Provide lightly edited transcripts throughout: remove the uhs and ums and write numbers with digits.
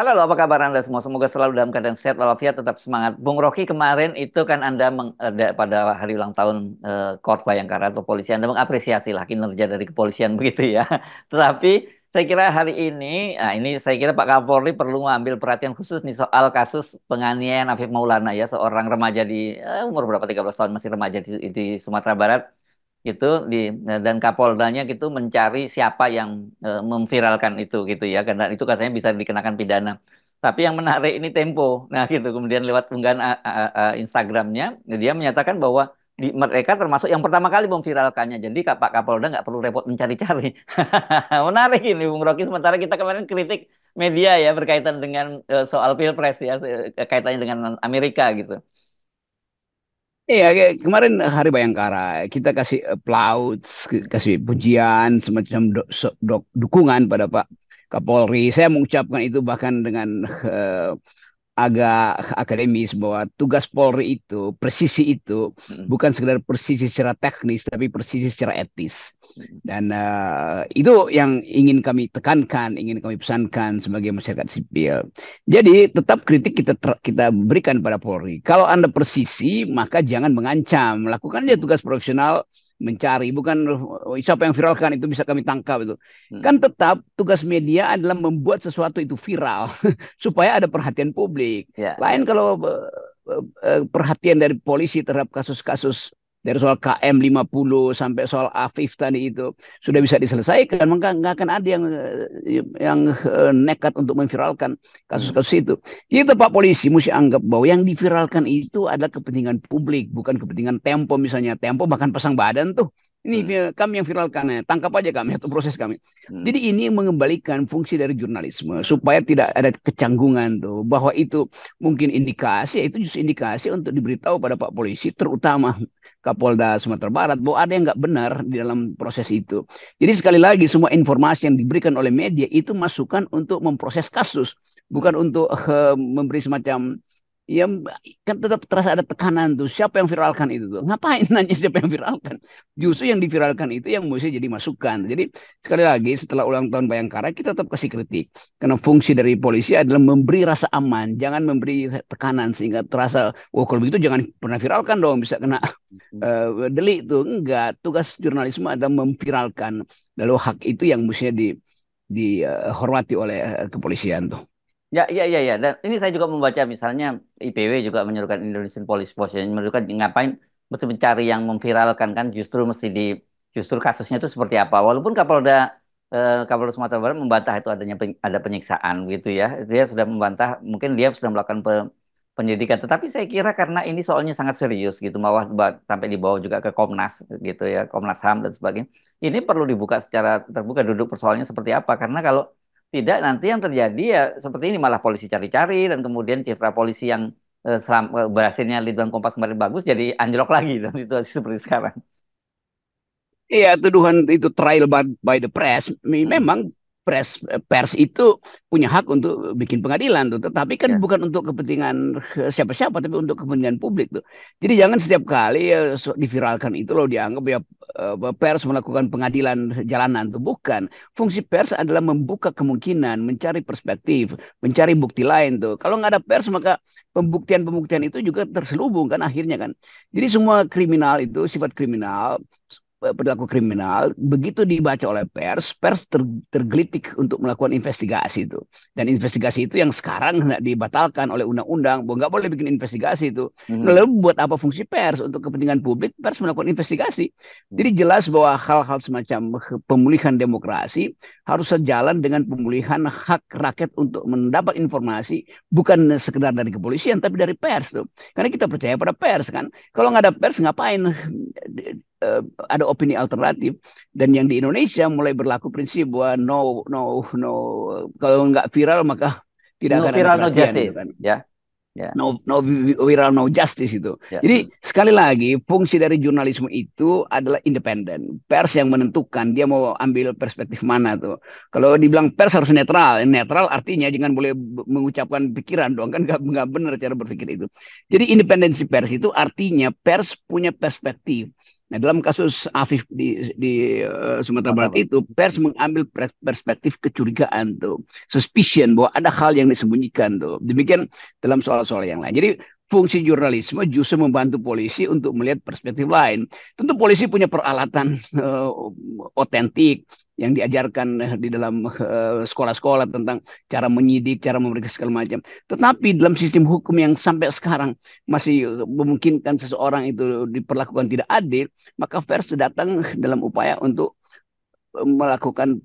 Halo, apa kabar Anda semua? Semoga selalu dalam keadaan sehat walafiat, tetap semangat. Bung Rocky, kemarin itu kan Anda pada hari ulang tahun Korps Bayangkara atau polisi, Anda mengapresiasi lah kinerja dari kepolisian begitu ya. Tetapi saya kira hari ini, nah ini saya kira Pak Kapolri perlu mengambil perhatian khusus nih soal kasus penganiayaan Afif Maulana ya, seorang remaja di umur berapa 13 tahun masih remaja di Sumatera Barat gitu dan Kapoldanya gitu mencari siapa yang memviralkan itu gitu ya karena itu katanya bisa dikenakan pidana. Tapi yang menarik ini Tempo. Nah gitu kemudian lewat unggahan Instagramnya dia menyatakan bahwa mereka termasuk yang pertama kali memviralkannya. Jadi Pak Kapolda nggak perlu repot mencari-cari. Menarik ini Bung Rocky. Sementara kita kemarin kritik media ya berkaitan dengan soal Pilpres ya kaitannya dengan Amerika gitu. Iya, kemarin Hari Bayangkara kita kasih applause, kasih pujian, semacam dukungan pada Pak Kapolri. Saya mengucapkan itu bahkan dengan agak akademis bahwa tugas Polri itu, presisi itu Mm, bukan sekedar presisi secara teknis, tapi presisi secara etis. mm, Dan itu yang ingin kami tekankan, ingin kami pesankan sebagai masyarakat sipil. Jadi tetap kritik kita berikan pada Polri. Kalau Anda persisi, maka jangan mengancam. Lakukan aja mm, tugas profesional mencari, bukan siapa yang viralkan itu bisa kami tangkap itu. mm. Kan tetap tugas media adalah membuat sesuatu itu viral supaya ada perhatian publik. Ya, Lain ya. kalau perhatian dari polisi terhadap kasus-kasus dari soal KM 50 sampai soal Afif tadi itu sudah bisa diselesaikan, maka nggak akan ada yang nekat untuk memviralkan Mm, kasus-kasus itu. Kita Pak Polisi mesti anggap bahwa yang diviralkan itu adalah kepentingan publik, bukan kepentingan Tempo misalnya. Tempo bahkan pasang badan tuh. Ini mm, kami yang viralkan, ya. Tangkap aja kami atau proses kami. mm. Jadi ini mengembalikan fungsi dari jurnalisme supaya tidak ada kecanggungan tuh bahwa itu mungkin indikasi, itu justru indikasi untuk diberitahu pada Pak Polisi, terutama Kapolda Sumatera Barat, bahwa ada yang nggak benar di dalam proses itu. Jadi sekali lagi semua informasi yang diberikan oleh media itu masukan untuk memproses kasus, bukan Hmm. untuk memberi semacam ya kan tetap terasa ada tekanan tuh. Siapa yang viralkan itu tuh? Ngapain nanya siapa yang viralkan? Hmm. Justru yang diviralkan itu yang mesti jadi masukan. Jadi sekali lagi setelah ulang tahun Bayangkara kita tetap kasih kritik. Karena fungsi dari polisi adalah memberi rasa aman, jangan memberi tekanan sehingga terasa, oh kalau begitu jangan pernah viralkan dong, bisa kena Hmm. delik itu. Enggak, tugas jurnalisme adalah memviralkan. Lalu hak itu yang mestinya dihormati oleh kepolisian tuh. Ya, ya, ya, ya. Dan ini saya juga membaca misalnya IPW juga menyerukan Indonesian Police Force yang menyerukan ngapain mesti mencari yang memviralkan kan justru justru kasusnya itu seperti apa. Walaupun Kapolda Sumatera Barat membantah itu ada penyiksaan gitu ya. Dia sudah membantah, mungkin dia sudah melakukan penyelidikan. Tetapi saya kira karena ini soalnya sangat serius gitu, sampai dibawa juga ke Komnas gitu ya, Komnas HAM dan sebagainya. Ini perlu dibuka secara terbuka duduk persoalannya seperti apa. Karena kalau tidak, nanti yang terjadi ya seperti ini malah polisi cari-cari dan kemudian citra polisi yang berhasilnya Litbang Kompas kemarin bagus jadi anjlok lagi dalam situasi seperti sekarang. Iya, tuduhan itu trial by the press. Hmm, Memang pers itu punya hak untuk bikin pengadilan tuh, tetapi kan ya. bukan untuk kepentingan siapa-siapa, tapi untuk kepentingan publik tuh. Jadi jangan setiap kali ya, diviralkan itu loh dianggap ya pers melakukan pengadilan jalanan tuh. Bukan. Fungsi pers adalah membuka kemungkinan, mencari perspektif, mencari bukti lain tuh. Kalau nggak ada pers maka pembuktian-pembuktian itu juga terselubung kan akhirnya kan. Jadi semua kriminal itu sifat kriminal, perilaku kriminal, begitu dibaca oleh pers tergelitik untuk melakukan investigasi itu. Dan investigasi itu yang sekarang nggak dibatalkan oleh undang-undang, bahwa nggak boleh bikin investigasi itu. Mhm. Lalu buat apa fungsi pers? Untuk kepentingan publik, pers melakukan investigasi. Hmm. Jadi jelas bahwa hal-hal semacam pemulihan demokrasi harus sejalan dengan pemulihan hak rakyat untuk mendapat informasi, bukan sekedar dari kepolisian, tapi dari pers tuh. Karena kita percaya pada pers kan. Kalau nggak ada pers, ngapain eh, ada opini alternatif, dan yang di Indonesia mulai berlaku prinsip bahwa no no no, kalau nggak viral maka tidak No akan ada viral, no perhatian gitu justice. kan. Ya, ya, No viral, no justice itu. ya. Jadi Hmm. sekali lagi fungsi dari jurnalisme itu adalah independen. Pers yang menentukan dia mau ambil perspektif mana tuh. Kalau dibilang pers harus netral, netral artinya jangan boleh mengucapkan pikiran dong kan, nggak benar cara berpikir itu. Jadi independensi pers itu artinya pers punya perspektif. Nah, dalam kasus Afif di Sumatera Barat Mantap. itu, pers mengambil perspektif kecurigaan tuh, suspicion bahwa ada hal yang disembunyikan tuh. Demikian dalam soal-soal yang lain. Jadi fungsi jurnalisme justru membantu polisi untuk melihat perspektif lain. Tentu polisi punya peralatan otentik yang diajarkan di dalam sekolah-sekolah tentang cara menyidik, cara memeriksa segala macam. Tetapi dalam sistem hukum yang sampai sekarang masih memungkinkan seseorang itu diperlakukan tidak adil, maka pers datang dalam upaya untuk melakukan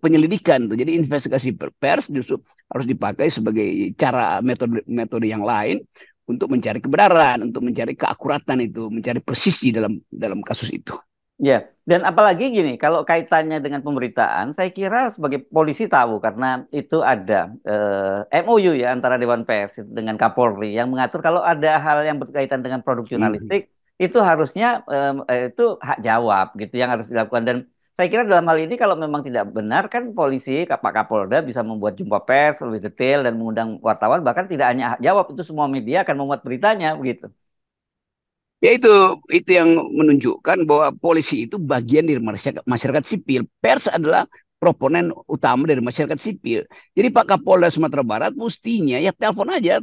penyelidikan. Jadi investigasi pers justru harus dipakai sebagai cara metode yang lain untuk mencari kebenaran, untuk mencari keakuratan itu, mencari presisi dalam dalam kasus itu. Ya, dan apalagi gini, kalau kaitannya dengan pemberitaan, saya kira sebagai polisi tahu karena itu ada MOU ya antara Dewan Pers dengan Kapolri yang mengatur kalau ada hal yang berkaitan dengan produk Hmm. jurnalistik itu harusnya itu hak jawab gitu yang harus dilakukan dan saya kira dalam hal ini kalau memang tidak benar kan polisi Pak Kapolda bisa membuat jumpa pers lebih detail dan mengundang wartawan bahkan tidak hanya hak jawab itu semua media akan memuat beritanya begitu. Ya itu yang menunjukkan bahwa polisi itu bagian dari masyarakat sipil. Pers adalah proponen utama dari masyarakat sipil. Jadi Pak Kapolda Sumatera Barat mestinya ya telepon aja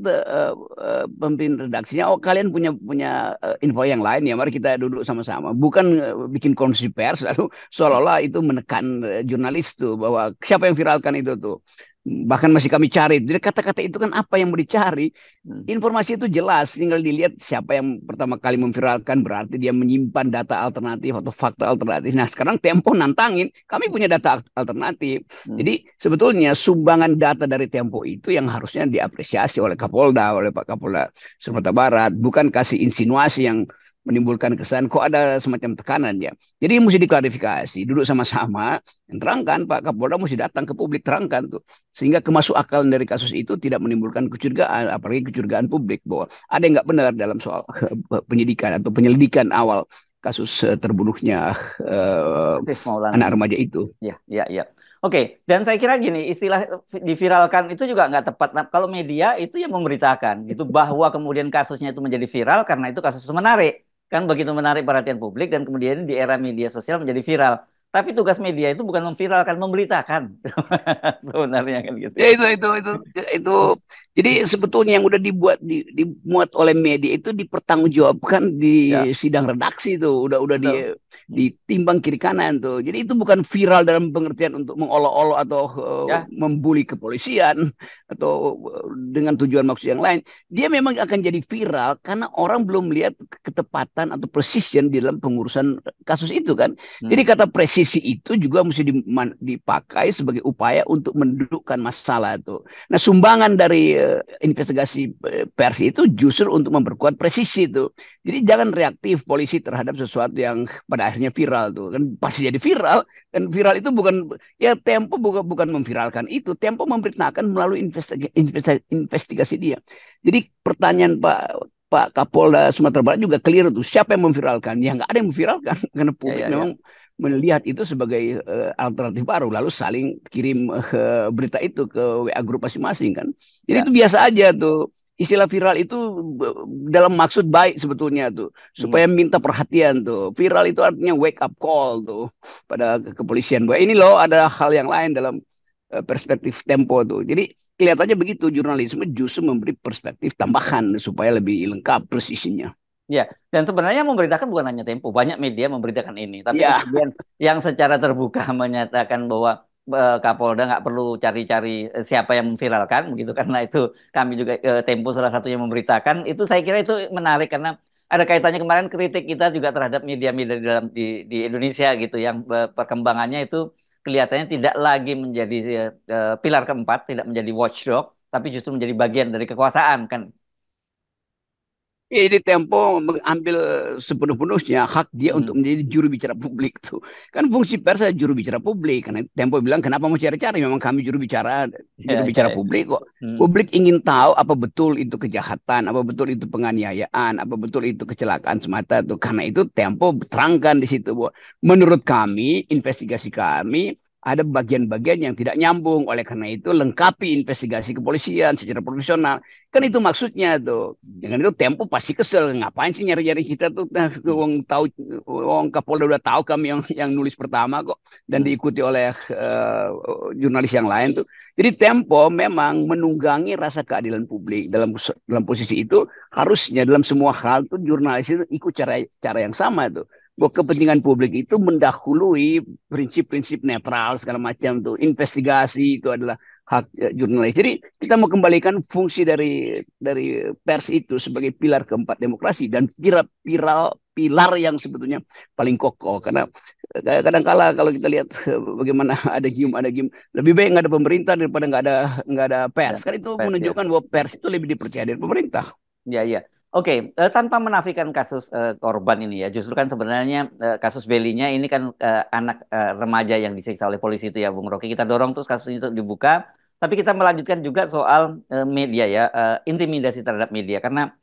pemimpin redaksinya. Oh kalian punya punya info yang lain ya, mari kita duduk sama-sama. Bukan bikin konferensi pers lalu seolah-olah itu menekan jurnalis tuh bahwa siapa yang viralkan itu tuh. Bahkan masih kami cari. Jadi kata-kata itu kan apa yang mau dicari? Hmm. Informasi itu jelas, tinggal dilihat siapa yang pertama kali memviralkan, berarti dia menyimpan data alternatif atau fakta alternatif. Nah, sekarang Tempo nantangin, kami punya data alternatif. Hmm. Jadi sebetulnya sumbangan data dari Tempo itu yang harusnya diapresiasi oleh Kapolda, oleh Pak Kapolda Sumatera Barat, bukan kasih insinuasi yang menimbulkan kesan kok ada semacam tekanan ya. Jadi mesti diklarifikasi, duduk sama-sama, yang terangkan Pak Kapolda mesti datang ke publik terangkan tuh sehingga kemasuk akal dari kasus itu tidak menimbulkan kecurigaan, apalagi kecurigaan publik bahwa ada yang nggak benar dalam soal penyidikan atau penyelidikan awal kasus terbunuhnya Aktif Maulana. anak remaja itu. Ya, ya, ya. Oke, dan saya kira gini, istilah diviralkan itu juga nggak tepat. Nah, kalau media itu yang memberitakan, gitu, bahwa kemudian kasusnya itu menjadi viral karena itu kasus menarik. Kan begitu menarik perhatian publik dan kemudian di era media sosial menjadi viral. Tapi tugas media itu bukan memviralkan, memberitakan. Sebenarnya kan gitu Ya ya. itu jadi sebetulnya yang udah dimuat oleh media itu dipertanggungjawabkan di Ya, sidang redaksi itu udah betul. Hmm. ditimbang kiri kanan tuh. Jadi itu bukan viral dalam pengertian untuk mengolok-olok atau Ya, membuli kepolisian atau dengan tujuan maksud yang lain. Dia memang akan jadi viral karena orang belum melihat ketepatan atau precision di dalam pengurusan kasus itu kan. Jadi hmm. kata presisi itu juga mesti dipakai sebagai upaya untuk mendudukkan masalah itu. Nah, sumbangan dari investigasi pers itu justru untuk memperkuat presisi itu. Jadi jangan reaktif polisi terhadap sesuatu yang pada akhirnya viral tuh. Kan pasti jadi viral. Dan viral itu bukan ya Tempo bukan memviralkan itu, Tempo memberitakan melalui investigasi dia. Jadi pertanyaan Pak Kapolda Sumatera Barat juga clear tuh siapa yang memviralkan? Ya nggak ada yang memviralkan karena Ya, publik ya, memang ya. melihat itu sebagai alternatif baru lalu saling kirim berita itu ke WA grup masing-masing kan. Jadi Ya. itu biasa aja tuh. Istilah viral itu dalam maksud baik sebetulnya tuh Hmm. supaya minta perhatian tuh. Viral itu artinya wake up call tuh pada kepolisian bahwa ini loh ada hal yang lain dalam perspektif Tempo tuh. Jadi kelihatannya begitu jurnalisme justru memberi perspektif tambahan supaya lebih lengkap presisinya. Ya, dan sebenarnya memberitakan bukan hanya Tempo, banyak media memberitakan ini. Tapi Ya, kemudian yang secara terbuka menyatakan bahwa Kapolda nggak perlu cari-cari siapa yang memviralkan, begitu karena itu kami juga Tempo salah satu yang memberitakan. Itu saya kira itu menarik karena ada kaitannya kemarin kritik kita juga terhadap media-media di Indonesia gitu, yang perkembangannya itu kelihatannya tidak lagi menjadi pilar keempat, tidak menjadi watchdog, tapi justru menjadi bagian dari kekuasaan kan. ya, jadi Tempo mengambil sepenuh-penuhnya hak dia untuk Hmm. menjadi juru bicara publik tuh. Kan fungsi pers adalah juru bicara publik. Karena Tempo bilang kenapa mau cari-cari? Memang kami juru Ya, bicara ya, ya. publik kok. Hmm. Publik ingin tahu apa betul itu kejahatan, apa betul itu penganiayaan, apa betul itu kecelakaan semata tuh. Karena itu Tempo terangkan di situ bahwa menurut kami, investigasi kami ada bagian-bagian yang tidak nyambung. Oleh karena itu lengkapi investigasi kepolisian secara profesional. Kan itu maksudnya tuh. Dengan itu Tempo pasti kesel. Ngapain sih nyari-nyari kita tuh? Nah, wong tahu, wong Kapolda udah tahu kami yang nulis pertama kok, dan diikuti oleh jurnalis yang lain tuh. Jadi Tempo memang menunggangi rasa keadilan publik. Dalam posisi itu harusnya dalam semua hal tuh jurnalis itu ikut cara yang sama tuh, bahwa kepentingan publik itu mendahului prinsip-prinsip netral segala macam tuh. Investigasi itu adalah hak jurnalis. Jadi kita mau kembalikan fungsi dari pers itu sebagai pilar keempat demokrasi, dan pilar yang sebetulnya paling kokoh. Karena kadang-kala kalau kita lihat bagaimana ada gium lebih baik nggak ada pemerintah daripada nggak ada pers. Kan itu menunjukkan bahwa pers itu lebih dipercaya dari pemerintah. Ya, ya. Oke, tanpa menafikan kasus korban ini ya, justru kan sebenarnya kasus Belinya ini kan anak remaja yang disiksa oleh polisi itu ya, Bung Rocky. Kita dorong terus kasus itu dibuka, tapi kita melanjutkan juga soal media ya, intimidasi terhadap media. Karena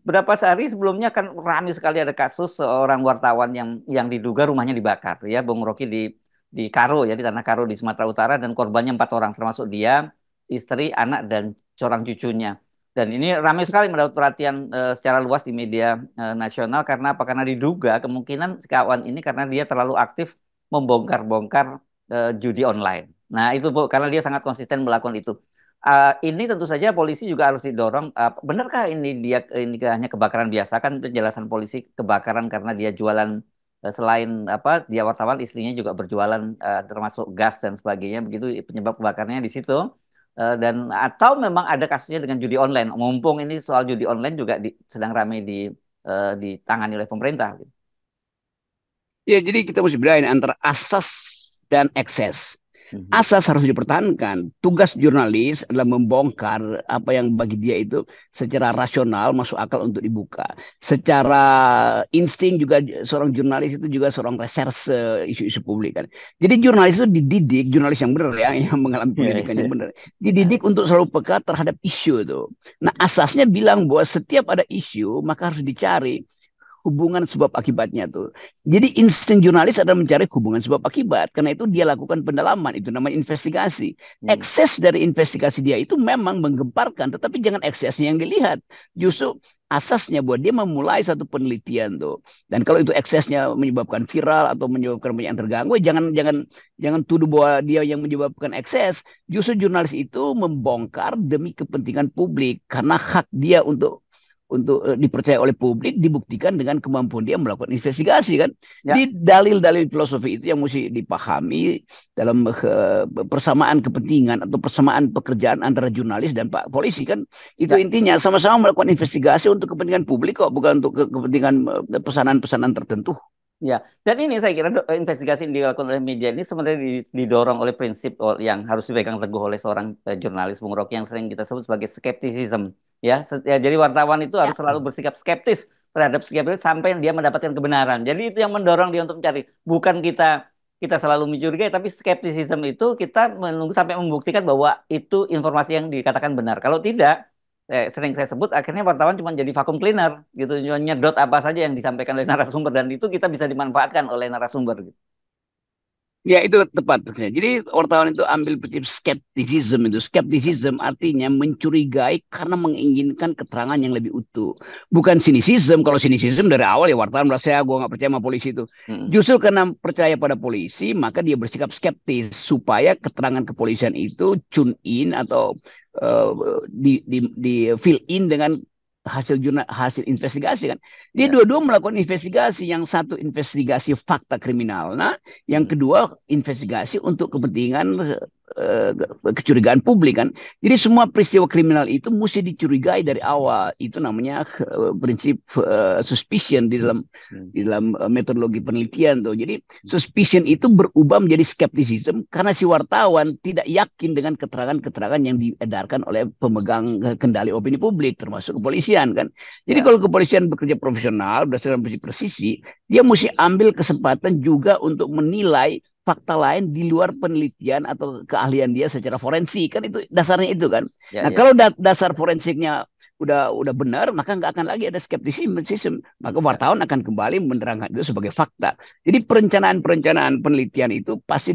berapa sehari sebelumnya kan ramai sekali ada kasus seorang wartawan yang diduga rumahnya dibakar ya, Bung Rocky, di Karo ya, di Tanah Karo di Sumatera Utara, dan korbannya 4 orang, termasuk dia, istri, anak, dan seorang cucunya. Dan ini ramai sekali mendapat perhatian secara luas di media nasional. Karena apa? Karena diduga kemungkinan kawan ini karena dia terlalu aktif membongkar-bongkar judi online. Nah itu Bu, karena dia sangat konsisten melakukan itu. Ini tentu saja polisi juga harus didorong. Benarkah ini hanya kebakaran biasa? Kan penjelasan polisi kebakaran karena dia jualan, selain apa dia wartawan, istrinya juga berjualan, termasuk gas dan sebagainya. Begitu penyebab kebakarnya di situ. Dan atau memang ada kasusnya dengan judi online. Mumpung ini soal judi online juga sedang ramai ditangani oleh pemerintah. Ya, jadi kita mesti bedain antara asas dan ekses. Asas harus dipertahankan. Tugas jurnalis adalah membongkar apa yang bagi dia itu secara rasional masuk akal untuk dibuka. Secara insting juga seorang jurnalis itu juga seorang reserse isu-isu publik kan. Jadi jurnalis itu dididik, jurnalis yang benar ya, yang mengalami pendidikan yang benar, dididik untuk selalu peka terhadap isu itu. Nah, asasnya bilang bahwa setiap ada isu maka harus dicari hubungan sebab akibatnya tuh. Jadi insting jurnalis adalah mencari hubungan sebab akibat. Karena itu dia lakukan pendalaman, itu namanya investigasi. Ekses dari investigasi dia itu memang menggemparkan, tetapi jangan eksesnya yang dilihat. Justru asasnya bahwa dia memulai satu penelitian tuh. Dan kalau itu eksesnya menyebabkan viral atau menyebabkan banyak yang terganggu, jangan tuduh bahwa dia yang menyebabkan ekses. Justru jurnalis itu membongkar demi kepentingan publik karena hak dia untuk dipercaya oleh publik dibuktikan dengan kemampuan dia melakukan investigasi kan. Ya. Di dalil-dalil filosofi itu yang mesti dipahami dalam persamaan kepentingan atau persamaan pekerjaan antara jurnalis dan Pak Polisi kan. Itu intinya sama-sama melakukan investigasi untuk kepentingan publik kok, bukan untuk kepentingan pesanan-pesanan tertentu. Ya, dan ini saya kira investigasi yang dilakukan oleh media ini sebenarnya didorong oleh prinsip yang harus dipegang teguh oleh seorang jurnalis, Bung Rocky, yang sering kita sebut sebagai skepticism. Ya, jadi wartawan itu harus selalu bersikap skeptis terhadap sampai dia mendapatkan kebenaran. Jadi itu yang mendorong dia untuk mencari. Bukan kita selalu mencurigai, tapi skepticism itu kita menunggu sampai membuktikan bahwa itu informasi yang dikatakan benar. Kalau tidak, sering saya sebut akhirnya wartawan cuma jadi vacuum cleaner gitu, nyedot apa saja yang disampaikan oleh narasumber, dan itu kita bisa dimanfaatkan oleh narasumber gitu. Ya, itu tepat. Jadi wartawan itu ambil prinsip skepticism itu. Skepticism artinya mencurigai karena menginginkan keterangan yang lebih utuh. Bukan sinisism. Kalau sinisism dari awal ya wartawan merasa gue nggak percaya sama polisi itu. Justru karena percaya pada polisi maka dia bersikap skeptis supaya keterangan kepolisian itu tune in atau di fill in dengan hasil investigasi kan. Dia dua-dua melakukan investigasi. Yang satu investigasi fakta kriminal, nah yang kedua investigasi untuk kepentingan kecurigaan publik kan. Jadi semua peristiwa kriminal itu mesti dicurigai dari awal. Itu namanya prinsip suspicion di dalam metodologi penelitian tuh. Jadi suspicion itu berubah menjadi skepticism karena si wartawan tidak yakin dengan keterangan-keterangan yang diedarkan oleh pemegang kendali opini publik termasuk kepolisian kan. Jadi kalau kepolisian bekerja profesional berdasarkan prinsip presisi, dia mesti ambil kesempatan juga untuk menilai fakta lain di luar penelitian atau keahlian dia secara forensik kan. Itu dasarnya itu kan. Nah kalau dasar forensiknya udah benar, maka nggak akan lagi ada skeptisisme. Maka wartawan akan kembali menerangkan itu sebagai fakta. Jadi perencanaan penelitian itu pasti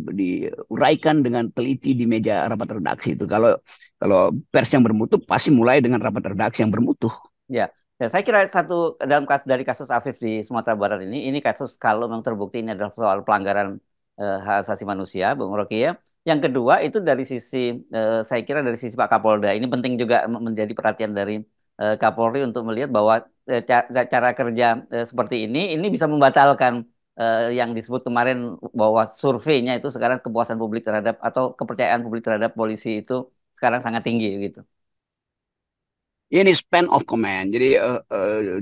diuraikan dengan teliti di meja rapat redaksi itu. Kalau kalau pers yang bermutu pasti mulai dengan rapat redaksi yang bermutu. Ya, ya, saya kira satu dalam kasus dari kasus Afif di Sumatera Barat ini kasus kalau memang terbukti ini adalah soal pelanggaran hak asasi manusia, Bung Rocky ya. Yang kedua itu dari sisi saya kira dari sisi Pak Kapolda ini penting juga menjadi perhatian dari Kapolri untuk melihat bahwa cara kerja seperti ini bisa membatalkan yang disebut kemarin bahwa surveinya itu sekarang kepuasan publik terhadap atau kepercayaan publik terhadap polisi itu sekarang sangat tinggi gitu. Ini span of command. Jadi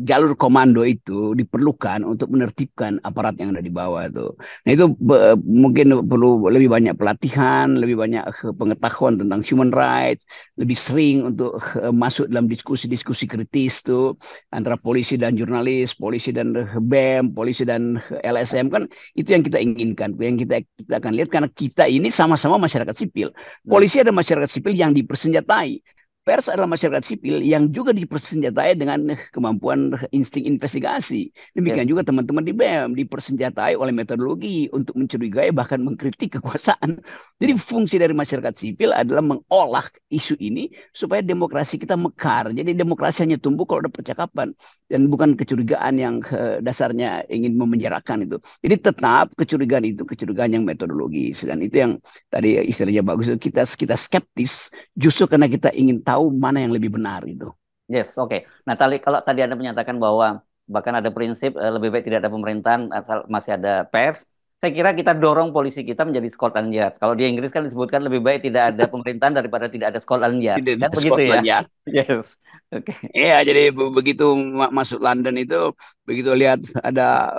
jalur komando itu diperlukan untuk menertibkan aparat yang ada di bawah itu. Nah itu mungkin perlu lebih banyak pelatihan, lebih banyak pengetahuan tentang human rights, lebih sering untuk masuk dalam diskusi-diskusi kritis tuh antara polisi dan jurnalis, polisi dan BEM, polisi dan LSM kan itu yang kita inginkan, yang kita akan lihat karena kita ini sama-sama masyarakat sipil. Hmm. Polisi ada masyarakat sipil yang dipersenjatai. Pers adalah masyarakat sipil yang juga dipersenjatai dengan kemampuan insting investigasi. Demikian Yes. juga teman-teman di BEM dipersenjatai oleh metodologi untuk mencurigai bahkan mengkritik kekuasaan. Jadi Ya. fungsi dari masyarakat sipil adalah mengolah isu ini supaya demokrasi kita mekar. Jadi demokrasi hanya tumbuh kalau ada percakapan dan bukan kecurigaan yang dasarnya ingin memenjarakan itu. Jadi tetap kecurigaan itu kecurigaan yang metodologis dan itu yang tadi istilahnya bagus kita skeptis justru karena kita ingin tahu mana yang lebih benar itu. Yes, oke. Nah, kalau tadi Anda menyatakan bahwa bahkan ada prinsip lebih baik tidak ada pemerintahan asal masih ada pers, saya kira kita dorong polisi kita menjadi Scotland Yard. Kalau di Inggris kan disebutkan lebih baik tidak ada pemerintahan daripada tidak ada Scotland Yard. Di Kan begitu ya? Scotland ya. Yes. Oke. Iya, jadi begitu masuk London itu, begitu lihat ada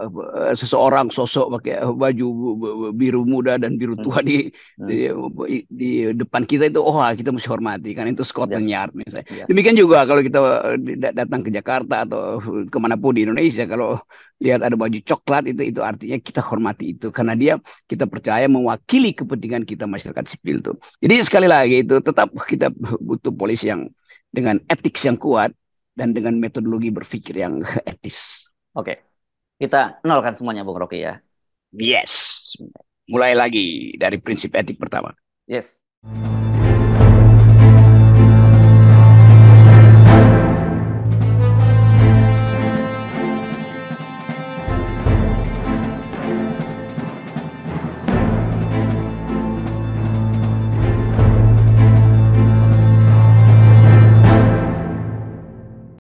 seseorang sosok pakai baju biru muda dan biru Hmm. tua di, Hmm. di depan kita itu, oh kita mesti hormati, kan itu Ya, Scotland Yard misalnya. ya. Demikian juga kalau kita datang ke Jakarta atau kemanapun di Indonesia, kalau lihat ada baju coklat itu artinya kita hormati itu karena dia kita percaya mewakili kepentingan kita masyarakat sipil tuh. Jadi sekali lagi itu tetap kita butuh polisi yang dengan etik yang kuat dan dengan metodologi berpikir yang etis. Oke. Kita nolkan semuanya, Bung Rocky ya. Yes. Mulai lagi dari prinsip etik pertama. Yes.